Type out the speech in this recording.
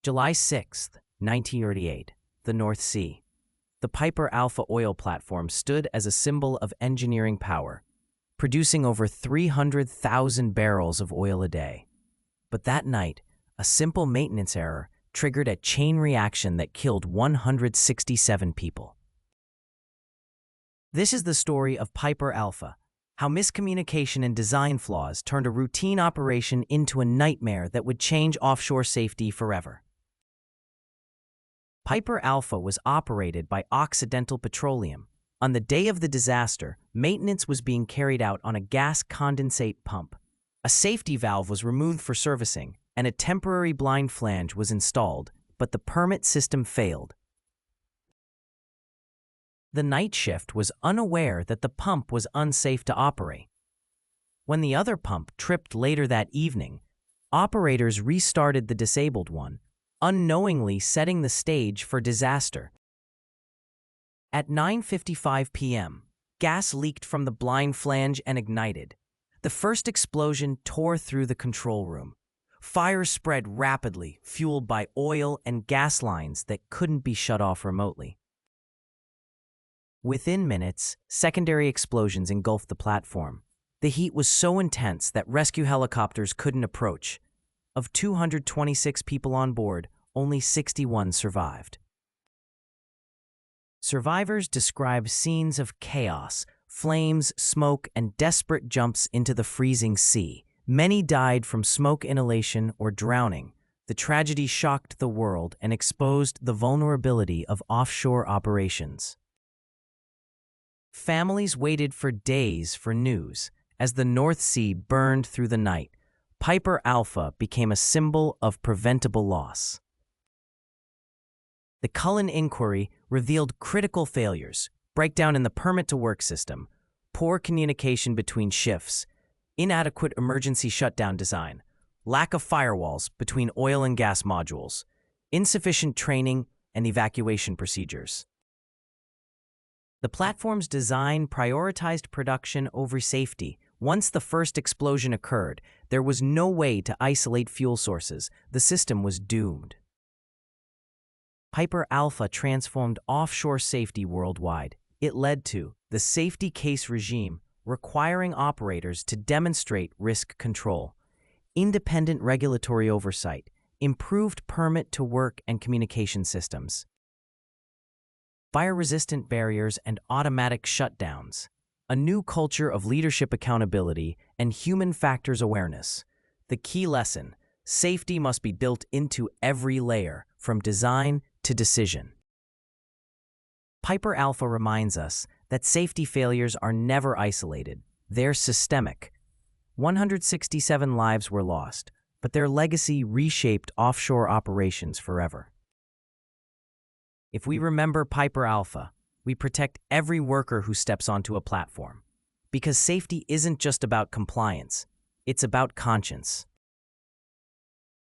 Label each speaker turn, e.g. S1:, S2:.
S1: July 6, 1938, the North Sea. The Piper Alpha oil platform stood as a symbol of engineering power, producing over 300,000 barrels of oil a day. But that night, a simple maintenance error triggered a chain reaction that killed 167 people. This is the story of Piper Alpha, how miscommunication and design flaws turned a routine operation into a nightmare that would change offshore safety forever. Piper Alpha was operated by Occidental Petroleum. On the day of the disaster, maintenance was being carried out on a gas condensate pump. A safety valve was removed for servicing, and a temporary blind flange was installed, but the permit system failed. The night shift was unaware that the pump was unsafe to operate. When the other pump tripped later that evening, operators restarted the disabled one, unknowingly setting the stage for disaster. At 9:55 p.m., gas leaked from the blind flange and ignited. The first explosion tore through the control room. Fire spread rapidly, fueled by oil and gas lines that couldn't be shut off remotely. Within minutes, secondary explosions engulfed the platform. The heat was so intense that rescue helicopters couldn't approach. Of 226 people on board, only 61 survived. Survivors describe scenes of chaos, flames, smoke, and desperate jumps into the freezing sea. Many died from smoke inhalation or drowning. The tragedy shocked the world and exposed the vulnerability of offshore operations. Families waited for days for news. As the North Sea burned through the night, Piper Alpha became a symbol of preventable loss. The Cullen inquiry revealed critical failures: breakdown in the permit-to-work system, poor communication between shifts, inadequate emergency shutdown design, lack of firewalls between oil and gas modules, insufficient training and evacuation procedures. The platform's design prioritized production over safety. Once the first explosion occurred, there was no way to isolate fuel sources. The system was doomed. Piper Alpha transformed offshore safety worldwide. It led to the safety case regime, requiring operators to demonstrate risk control, independent regulatory oversight, improved permit-to-work and communication systems, fire-resistant barriers and automatic shutdowns, a new culture of leadership accountability and human factors awareness. The key lesson: safety must be built into every layer, from design to decision. Piper Alpha reminds us that safety failures are never isolated. They're systemic. 167 lives were lost, but their legacy reshaped offshore operations forever. If we remember Piper Alpha, we protect every worker who steps onto a platform. Because safety isn't just about compliance, it's about conscience.